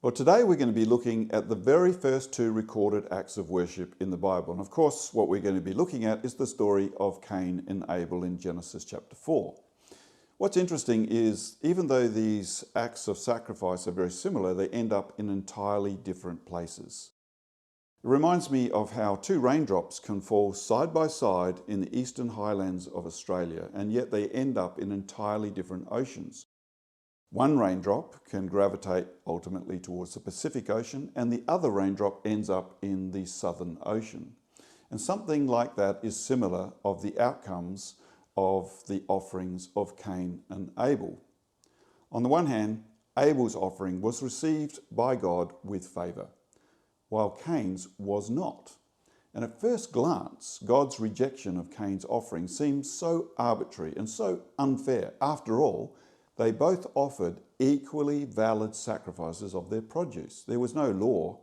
Well, today we're going to be looking at the very first two recorded acts of worship in the Bible. And of course, what we're going to be looking at is the story of Cain and Abel in Genesis chapter 4. What's interesting is, even though these acts of sacrifice are very similar, they end up in entirely different places. It reminds me of how two raindrops can fall side by side in the eastern highlands of Australia, and yet they end up in entirely different oceans. One raindrop can gravitate ultimately towards the Pacific Ocean, and the other raindrop ends up in the Southern Ocean. And something like that is similar of the outcomes of the offerings of Cain and Abel. On the one hand, Abel's offering was received by God with favour, while Cain's was not. And at first glance, God's rejection of Cain's offering seems so arbitrary and so unfair. After all, they both offered equally valid sacrifices of their produce. There was no law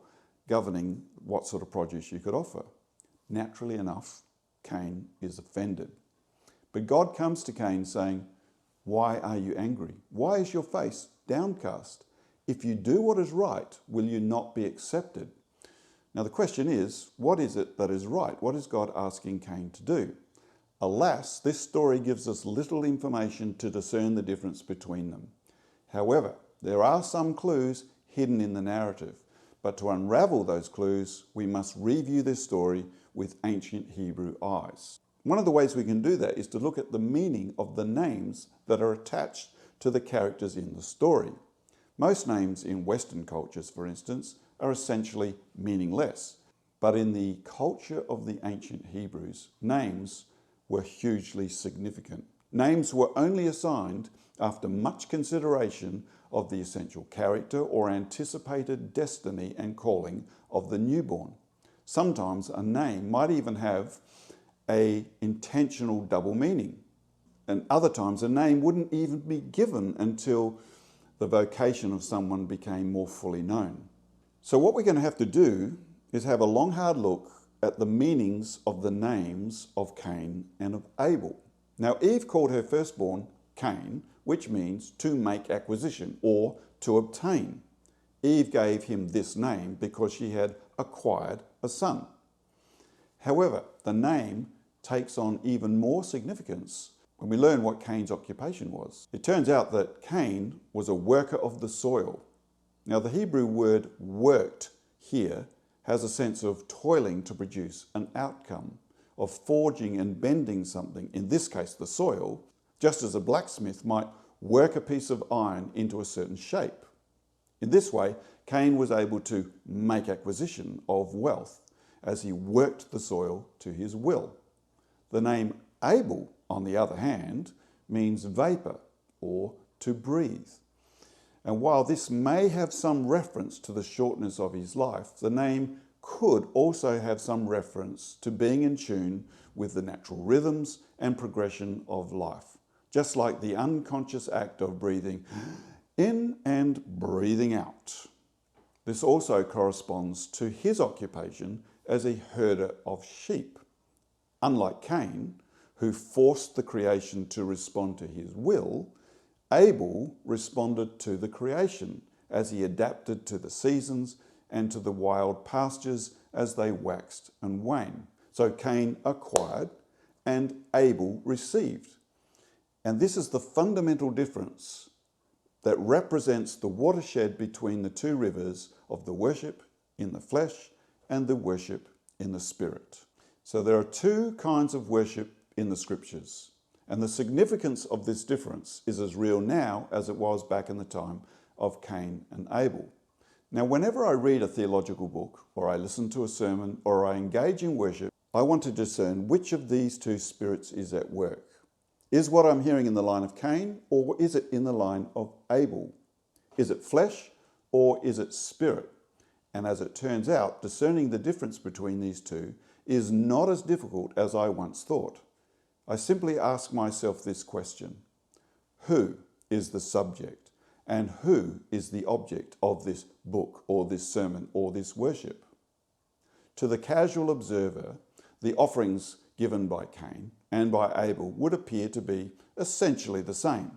governing what sort of produce you could offer. Naturally enough, Cain is offended. But God comes to Cain saying, "Why are you angry? Why is your face downcast? If you do what is right, will you not be accepted?" Now the question is, what is it that is right? What is God asking Cain to do? Alas, this story gives us little information to discern the difference between them. However, there are some clues hidden in the narrative, but to unravel those clues, we must review this story with ancient Hebrew eyes. One of the ways we can do that is to look at the meaning of the names that are attached to the characters in the story. Most names in Western cultures, for instance, are essentially meaningless, but in the culture of the ancient Hebrews, names were hugely significant. Names were only assigned after much consideration of the essential character or anticipated destiny and calling of the newborn. Sometimes a name might even have an intentional double meaning, and other times a name wouldn't even be given until the vocation of someone became more fully known. So what we're going to have to do is have a long, hard look at the meanings of the names of Cain and of Abel. Now, Eve called her firstborn Cain, which means to make acquisition or to obtain. Eve gave him this name because she had acquired a son. However, the name takes on even more significance when we learn what Cain's occupation was. It turns out that Cain was a worker of the soil. Now, the Hebrew word worked here has a sense of toiling to produce an outcome, of forging and bending something, in this case the soil, just as a blacksmith might work a piece of iron into a certain shape. In this way, Cain was able to make acquisition of wealth as he worked the soil to his will. The name Abel, on the other hand, means vapour or to breathe. And while this may have some reference to the shortness of his life, the name could also have some reference to being in tune with the natural rhythms and progression of life, just like the unconscious act of breathing in and breathing out. This also corresponds to his occupation as a herder of sheep. Unlike Cain, who forced the creation to respond to his will, Abel responded to the creation as he adapted to the seasons and to the wild pastures as they waxed and waned. So Cain acquired and Abel received. And this is the fundamental difference that represents the watershed between the two rivers of the worship in the flesh and the worship in the spirit. So there are two kinds of worship in the scriptures. And the significance of this difference is as real now as it was back in the time of Cain and Abel. Now, whenever I read a theological book, or I listen to a sermon, or I engage in worship, I want to discern which of these two spirits is at work. Is what I'm hearing in the line of Cain, or is it in the line of Abel? Is it flesh, or is it spirit? And as it turns out, discerning the difference between these two is not as difficult as I once thought. I simply ask myself this question: who is the subject and who is the object of this book or this sermon or this worship? To the casual observer, the offerings given by Cain and by Abel would appear to be essentially the same.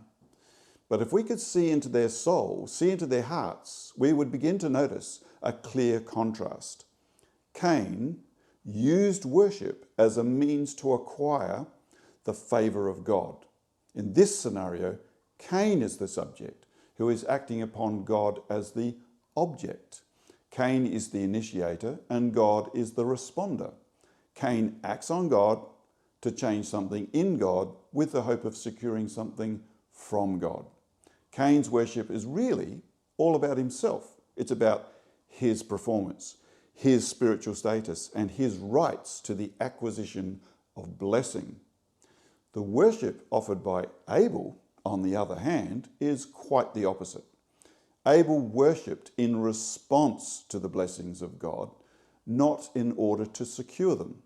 But if we could see into their souls, see into their hearts, we would begin to notice a clear contrast. Cain used worship as a means to acquire the favour of God. In this scenario, Cain is the subject who is acting upon God as the object. Cain is the initiator and God is the responder. Cain acts on God to change something in God with the hope of securing something from God. Cain's worship is really all about himself. It's about his performance, his spiritual status, and his rights to the acquisition of blessing. The worship offered by Abel, on the other hand, is quite the opposite. Abel worshipped in response to the blessings of God, not in order to secure them.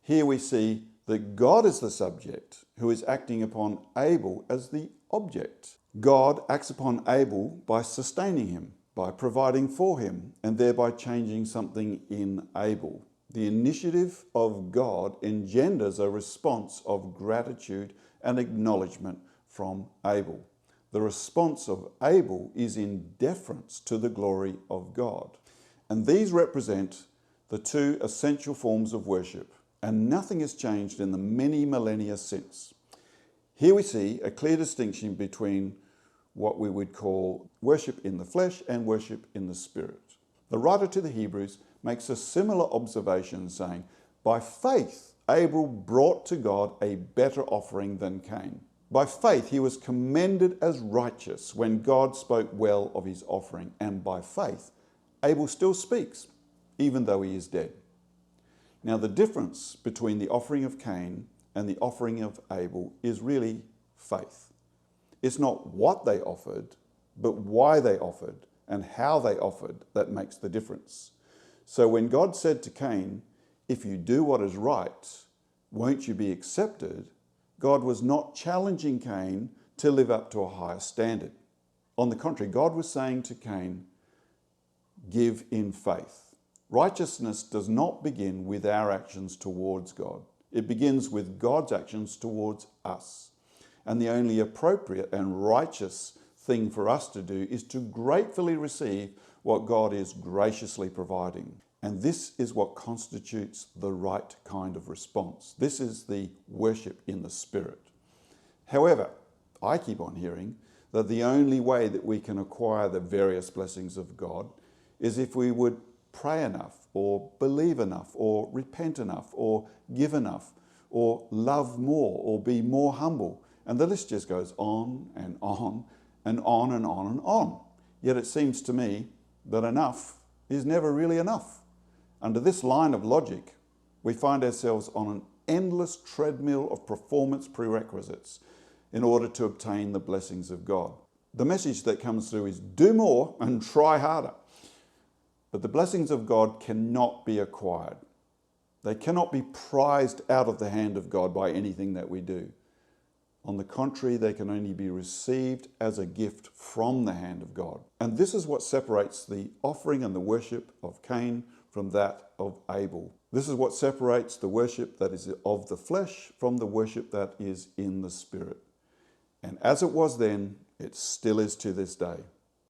Here we see that God is the subject who is acting upon Abel as the object. God acts upon Abel by sustaining him, by providing for him, and thereby changing something in Abel. The initiative of God engenders a response of gratitude and acknowledgement from Abel. The response of Abel is in deference to the glory of God. And these represent the two essential forms of worship, and nothing has changed in the many millennia since. Here we see a clear distinction between what we would call worship in the flesh and worship in the spirit. The writer to the Hebrews makes a similar observation, saying, by faith Abel brought to God a better offering than Cain. By faith he was commended as righteous when God spoke well of his offering, and by faith Abel still speaks, even though he is dead. Now the difference between the offering of Cain and the offering of Abel is really faith. It's not what they offered, but why they offered and how they offered that makes the difference. So when God said to Cain, if you do what is right, won't you be accepted? God was not challenging Cain to live up to a higher standard. On the contrary, God was saying to Cain, give in faith. Righteousness does not begin with our actions towards God. It begins with God's actions towards us. And the only appropriate and righteous thing for us to do is to gratefully receive what God is graciously providing. And this is what constitutes the right kind of response. This is the worship in the Spirit. However, I keep on hearing that the only way that we can acquire the various blessings of God is if we would pray enough, or believe enough, or repent enough, or give enough, or love more, or be more humble. And the list just goes on and on and on and on and on. Yet it seems to me that enough is never really enough. Under this line of logic, we find ourselves on an endless treadmill of performance prerequisites in order to obtain the blessings of God. The message that comes through is do more and try harder. But the blessings of God cannot be acquired. They cannot be prized out of the hand of God by anything that we do. On the contrary, they can only be received as a gift from the hand of God. And this is what separates the offering and the worship of Cain from that of Abel. This is what separates the worship that is of the flesh from the worship that is in the Spirit. And as it was then, it still is to this day.